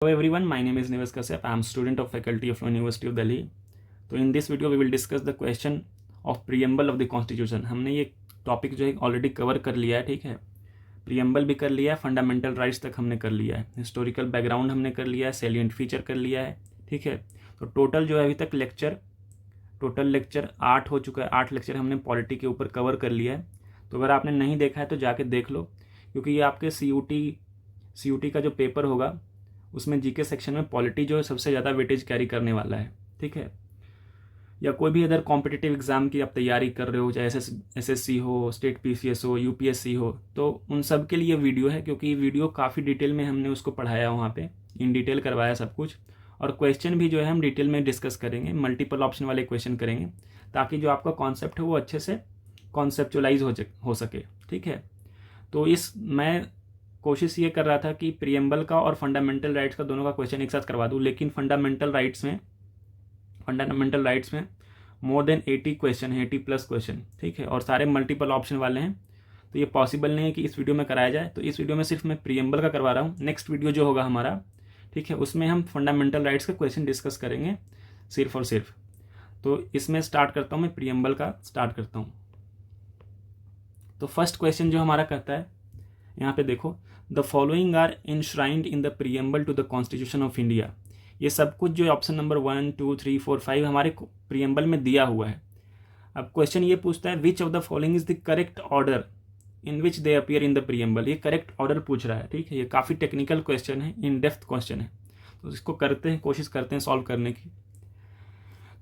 Hello everyone, my name is Nives Kashyap. I am student of faculty of University of Delhi. तो in this video we will discuss the question of preamble of the constitution. हमने ये topic जो है already cover कर लिया है, ठीक है। प्रियम्बल भी कर लिया है, फंडामेंटल राइट्स तक हमने कर लिया है, हिस्टोरिकल बैकग्राउंड हमने कर लिया है, सैलिएंट फीचर कर लिया है, ठीक है। तो टोटल जो है अभी तक लेक्चर 8 हो चुका है। 8 लेक्चर हमने पॉलिटी के ऊपर कवर कर लिया है। तो अगर आपने नहीं देखा है तो जाके देख लो, क्योंकि ये आपके सी का जो पेपर होगा उसमें जीके सेक्शन में पॉलिटी जो है सबसे ज़्यादा वेटेज कैरी करने वाला है, ठीक है। या कोई भी अदर कॉम्पिटिटिव एग्जाम की आप तैयारी कर रहे हो, चाहे एसएससी हो, स्टेट पीसीएस हो, यूपीएससी हो, तो उन सब के लिए वीडियो है, क्योंकि वीडियो काफ़ी डिटेल में हमने उसको पढ़ाया, वहाँ पे इन डिटेल करवाया सब कुछ। और क्वेश्चन भी जो है हम डिटेल में डिस्कस करेंगे, मल्टीपल ऑप्शन वाले क्वेश्चन करेंगे, ताकि जो आपका कॉन्सेप्ट है वो अच्छे से कॉन्सेप्चुअलाइज हो सके, ठीक है। तो मैं कोशिश ये कर रहा था कि प्रियम्बल का और फंडामेंटल राइट्स का दोनों का क्वेश्चन एक साथ करवा दूं, लेकिन फंडामेंटल राइट्स में मोर देन 80 क्वेश्चन है, 80+ क्वेश्चन, ठीक है, और सारे मल्टीपल ऑप्शन वाले हैं। तो ये पॉसिबल नहीं है कि इस वीडियो में कराया जाए। तो इस वीडियो में सिर्फ मैं प्रियम्बल का करवा रहा हूँ। नेक्स्ट वीडियो जो होगा हमारा, ठीक है, उसमें हम फंडामेंटल राइट्स का क्वेश्चन डिस्कस करेंगे सिर्फ और सिर्फ। तो इसमें स्टार्ट करता हूँ, मैं प्रियम्बल का स्टार्ट करता हूँ। तो फर्स्ट क्वेश्चन जो हमारा कहता है, यहाँ पे देखो, the following are enshrined in the preamble to the constitution of India. ये सब कुछ जो ऑप्शन नंबर 1, 2, 3, 4, 5 हमारे प्रियम्बल में दिया हुआ है। अब क्वेश्चन ये पूछता है, which of the following is the correct order in which they appear in the preamble. ये करेक्ट ऑर्डर पूछ रहा है, ठीक है। ये काफ़ी टेक्निकल क्वेश्चन है, इन डेप्थ क्वेश्चन है, तो इसको कोशिश करते हैं सॉल्व करने की।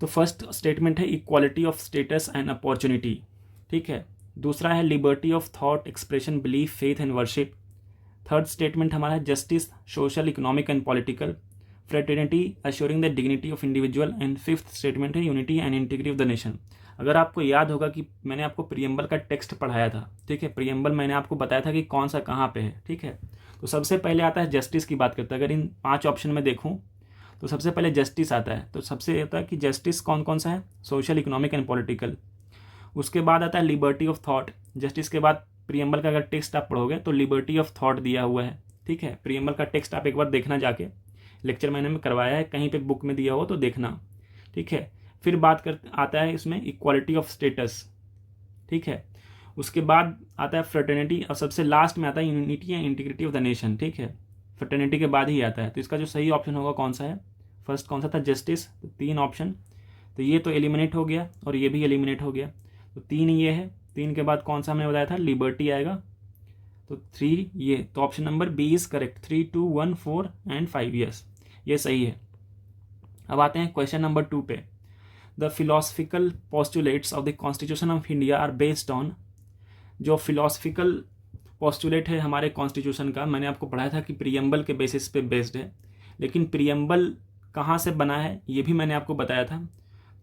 तो फर्स्ट स्टेटमेंट है equality of status and opportunity, ठीक है। दूसरा है liberty of thought, expression, belief, faith and worship. Third statement हमारा है justice, social, economic and political, fraternity, assuring the dignity of individual, and fifth statement है unity and integrity of the nation. अगर आपको याद होगा कि मैंने आपको प्रियम्बल का टेक्स्ट पढ़ाया था, ठीक है, प्रियम्बल मैंने आपको बताया था कि कौन सा कहाँ पे है, ठीक है। तो सबसे पहले आता है जस्टिस की बात करता है। अगर इन 5 ऑप्शन में देखूँ तो सबसे पहले जस्टिस आता है। तो सबसे आता है कि जस्टिस कौन कौन सा है, सोशल, इकोनॉमिक एंड पॉलिटिकल। उसके बाद आता है लिबर्टी ऑफ थॉट। जस्टिस के बाद प्रियम्बल का अगर टेक्स्ट आप पढ़ोगे तो लिबर्टी ऑफ थॉट दिया हुआ है, ठीक है। प्रियम्बल का टेक्स्ट आप एक बार देखना, जाके लेक्चर मैंने करवाया है, कहीं पे बुक में दिया हो तो देखना, ठीक है। फिर आता है इसमें इक्वालिटी ऑफ स्टेटस, ठीक है। उसके बाद आता है फ्रेटर्निटी, और सबसे लास्ट में आता है unity and integrity of the nation, ठीक है। फ्रेटर्निटी के बाद ही आता है। तो इसका जो सही ऑप्शन होगा कौन सा है, फर्स्ट कौन सा था, जस्टिस। तो 3 ऑप्शन, तो ये तो एलिमिनेट हो गया और ये भी एलिमिनेट हो गया। तो 3 ये है। 3 के बाद कौन सा हमने बताया था, लिबर्टी आएगा। तो 3 ये, तो option number B is correct. 3, 2, 1, 4 and 5, yes, ये सही है। अब आते हैं क्वेश्चन नंबर 2 पे। The philosophical postulates of the constitution of India are based on. जो फिलोसफिकल पोस्टुलेट है हमारे कॉन्स्टिट्यूशन का, मैंने आपको पढ़ाया था कि प्रियम्बल के बेसिस पे बेस्ड है, लेकिन प्रियम्बल कहाँ से बना है ये भी मैंने आपको बताया था।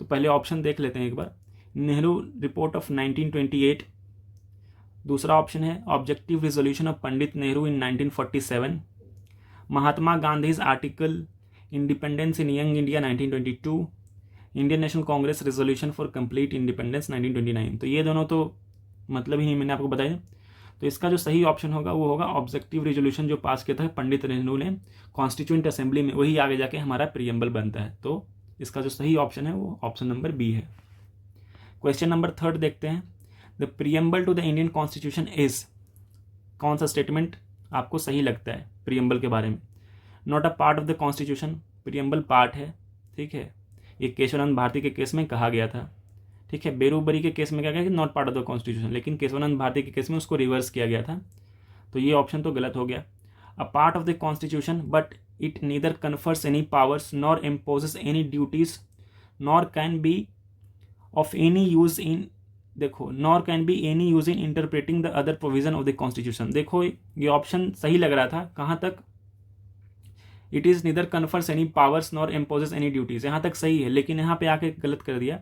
तो पहले ऑप्शन देख लेते हैं एक बार। Nehru report of 1928। दूसरा ऑप्शन है objective resolution of Pandit Nehru in 1947। Mahatma Gandhi's article independence in young India 1922। Indian national Congress resolution for complete independence 1929। तो ये दोनों तो मतलब ही नहीं, मैंने आपको बताया। तो इसका जो सही ऑप्शन होगा वो होगा ऑब्जेक्टिव रिजोल्यूशन, जो पास किया था पंडित नेहरू ने कॉन्स्टिट्यूएंट असेंबली में, वही आगे जाके हमारा प्रियम्बल बनता है। तो इसका जो सही ऑप्शन है वो ऑप्शन नंबर बी है। क्वेश्चन नंबर 3 देखते हैं। The preamble to the Indian constitution is, कौन सा स्टेटमेंट आपको सही लगता है प्रियम्बल के बारे में। Not a part of the constitution, preamble part है, ठीक है। ये केशवानंद भारती के केस में कहा गया था, ठीक है। बेरूबरी के केस में क्या गया कि not part of the constitution, लेकिन केशवानंद भारती के केस में उसको रिवर्स किया गया था। तो ये ऑप्शन तो गलत हो गया। A part of the constitution but it neither confers any powers nor imposes any duties nor can be of any use in, देखो, nor can be any use in interpreting the other provision of the constitution. देखो ये option सही लग रहा था, कहाँ तक, it is neither confers any powers nor imposes any duties, यहाँ तक सही है, लेकिन यहाँ पे आके गलत कर दिया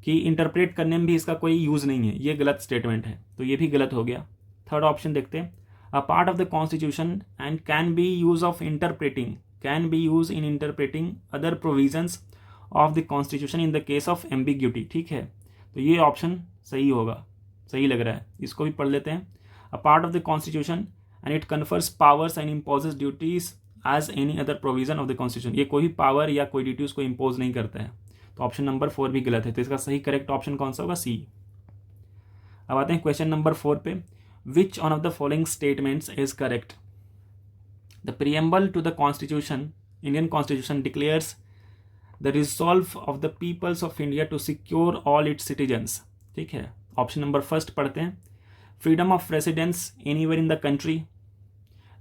कि इंटरप्रेट करने में भी इसका कोई यूज नहीं है, ये गलत स्टेटमेंट है, तो ये भी गलत हो गया। थर्ड ऑप्शन देखते हैं। A part of the constitution and can be use of interpreting, can be use in interpreting other provisions of the constitution in the case of ambiguity, ठीक है। तो ये ऑप्शन सही होगा, सही लग रहा है, इसको भी पढ़ लेते हैं। A part of the constitution and it confers powers and imposes duties as any other provision of the constitution, ये कोई पावर या कोई ड्यूटी उसको इम्पोज नहीं करता है। तो ऑप्शन नंबर 4 भी गलत है, तो इसका सही करेक्ट ऑप्शन कौन सा होगा? सी। अब आते हैं क्वेश्चन नंबर 4 पे, which one of the following statements is correct? The preamble to the constitution, Indian constitution declares the resolve of the peoples of India to secure all its citizens. ठीक है, option number first पढ़ते हैं, freedom of residence anywhere in the country,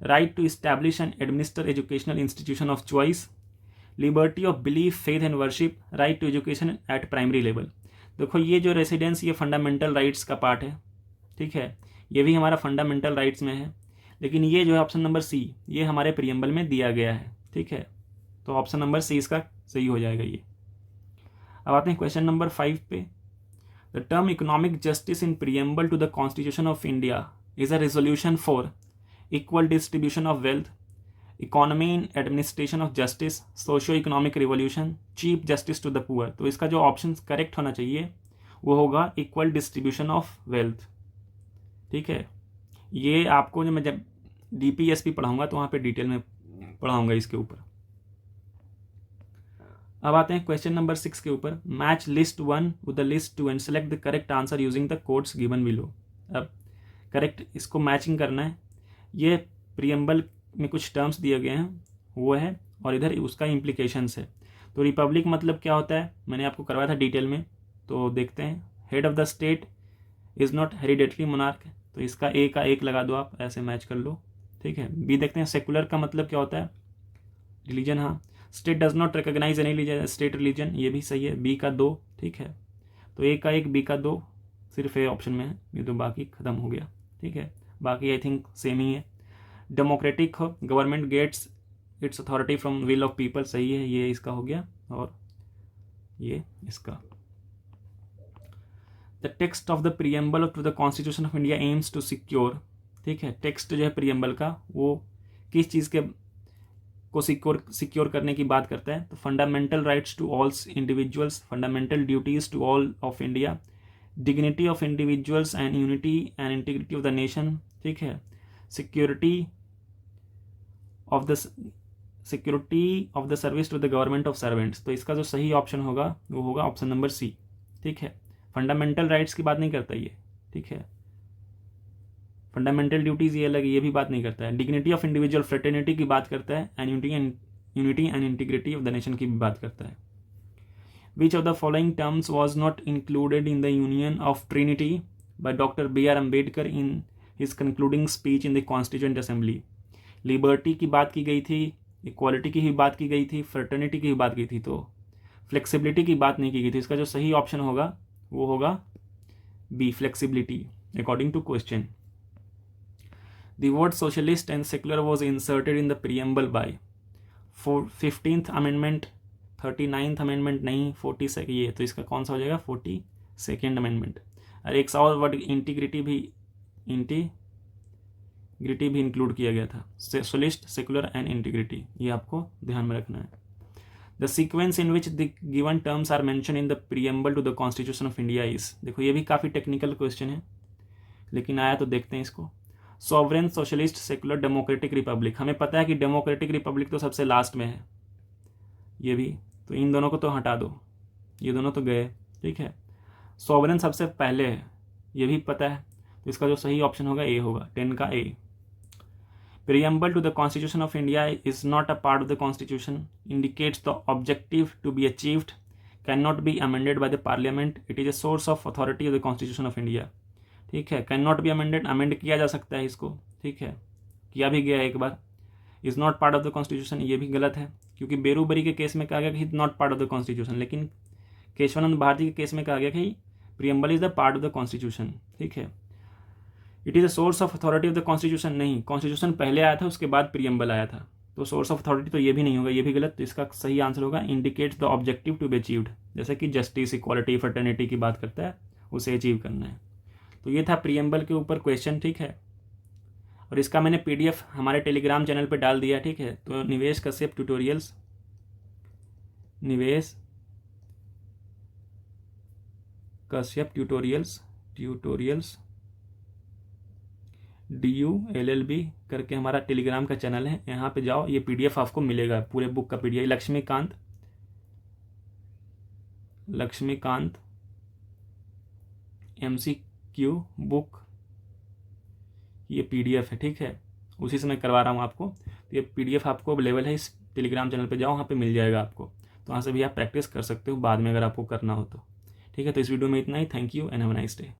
right to establish and administer educational institution of choice, liberty of belief faith and worship, right to education at primary level. देखो ये जो residence ये fundamental rights का part है, ठीक है, ये भी हमारा फंडामेंटल राइट्स में है, लेकिन ये जो है ऑप्शन नंबर सी, ये हमारे प्रीएम्बल में दिया गया है। ठीक है, तो ऑप्शन नंबर सी इसका सही हो जाएगा ये। अब आते हैं क्वेश्चन नंबर 5 पे, the term economic justice in preamble to the constitution of India is a resolution for equal distribution of wealth, economy in administration of justice, socio economic revolution, chief justice to the poor. तो इसका जो option correct होना चाहिए वो होगा equal distribution of wealth. ठीक है, ये आपको जब मैं जब डीपीएसपी पढ़ाऊंगा तो वहाँ पे डिटेल में पढ़ाऊंगा इसके ऊपर। अब आते हैं क्वेश्चन नंबर 6 के ऊपर, match list 1 with the list 2 and select the correct answer using the codes given below. अब करेक्ट इसको मैचिंग करना है, ये प्रीएम्बल में कुछ टर्म्स दिए गए हैं वो है, और इधर उसका इम्प्लीकेशंस है। तो रिपब्लिक मतलब क्या होता है मैंने आपको करवाया था डिटेल में, तो देखते हैं, head of the state is not hereditary monarch, तो इसका ए का 1 लगा दो, आप ऐसे मैच कर लो। ठीक है, बी देखते हैं, सेकुलर का मतलब क्या होता है? रिलीजन, हाँ, state does not recognise any state religion, ये भी सही है, बी का 2। ठीक है, तो ए का 1 बी का 2 सिर्फ ए ऑप्शन में है, ये तो बाकी खत्म हो गया। ठीक है, बाकी आई थिंक सेम ही है। डेमोक्रेटिक हो, government gets its authority from will of people, सही है, ये इसका हो गया, और ये इसका। The text of the preamble to the constitution of India aims to secure. ठीक है, टेक्स्ट जो है प्रीएम्बल का वो किस चीज़ के को सिक्योर करने की बात करता है? तो fundamental rights to all individuals, fundamental duties to all of India, dignity of individuals and unity and integrity of the nation. ठीक है, security of the service to the government of servants. तो इसका जो सही ऑप्शन होगा वो होगा option number C. ठीक है, फंडामेंटल राइट्स की बात नहीं करता ये। ठीक है, फंडामेंटल ड्यूटीज ये अलग, ये भी बात नहीं करता है। डिग्निटी ऑफ इंडिविजुअल फ्रेटर्निटी की बात करता है, and unity and integrity of the nation की भी बात करता है। Which of the following terms was not included in the union of trinity by doctor B R Ambedkar in his concluding speech in the constituent assembly? Liberty की बात की गई थी, इक्वालिटी की भी बात की गई थी, फ्रेटर्निटी की भी बात की थी, तो फ्लेक्सिबिलिटी की बात नहीं की गई थी। इसका जो सही ऑप्शन होगा वो होगा B, flexibility, according to question. The word socialist and secular was inserted in the preamble by 15th amendment, 39th amendment नहीं, 42nd, ये तो इसका कौन सा हो जाएगा? 42nd amendment। और एक और वर्ड इंटीग्रिटी भी इंक्लूड किया गया था, सोशलिस्ट, सेकुलर एंड इंटीग्रिटी, ये आपको ध्यान में रखना है। The sequence in which the given terms are mention in the preamble to the constitution of India is, देखो ये भी काफ़ी टेक्निकल क्वेश्चन है लेकिन आया तो देखते हैं इसको। Sovereign, socialist, secular, democratic Republic. हमें पता है कि डेमोक्रेटिक रिपब्लिक तो सबसे लास्ट में है, ये भी, तो इन दोनों को तो हटा दो, ये दोनों तो गए। ठीक है, सॉवरेन सबसे पहले है, ये भी पता है, तो इसका जो सही ऑप्शन होगा ए होगा, 10 का ए। Preamble to the Constitution of India is not a part of the Constitution, indicates the objective to be achieved, cannot be amended by the Parliament, it is a source of authority of the Constitution of India। ठीक है, can not be amended, amend किया जा सकता है इसको। ठीक है, किया भी गया एक बार। Is not part of the constitution, ये भी गलत है, क्योंकि बेरूबरी के केस में कहा गया कि is not part of the constitution, लेकिन केशवानंद भारती के केस में कहा गया कि preamble is the part of the constitution. ठीक है, it is a source of authority of the constitution, नहीं, कॉन्स्टिट्यूशन पहले आया था उसके बाद प्रीएम्बल आया था, तो सोर्स ऑफ अथॉरिटी तो ये भी नहीं होगा, ये भी गलत। तो इसका सही आंसर होगा indicates the objective to be achieved, जैसे कि जस्टिस, इक्वालिटी, फ्रेटर्निटी की बात करता है, उसे अचीव करना है। तो ये था प्रीएम्बल के ऊपर क्वेश्चन। ठीक है, और इसका मैंने पीडीएफ हमारे टेलीग्राम चैनल पे डाल दिया। ठीक है, तो निवेश कश्यप ट्यूटोरियल्स, निवेश कश्यप ट्यूटोरियल्स DULLB करके हमारा टेलीग्राम का चैनल है, यहाँ पे जाओ, ये PDF आपको मिलेगा, पूरे बुक का PDF। लक्ष्मीकांत MCQ बुक, ये PDF है, ठीक है, उसी से मैं करवा रहा हूँ आपको। तो ये PDF आपको अवेलेबल है इस टेलीग्राम चैनल पे, जाओ वहाँ पे मिल जाएगा आपको, तो वहाँ से भी आप प्रैक्टिस कर सकते हो बाद में अगर आपको करना हो तो। ठीक है, तो इस वीडियो में इतना ही। Thank you and have a nice day.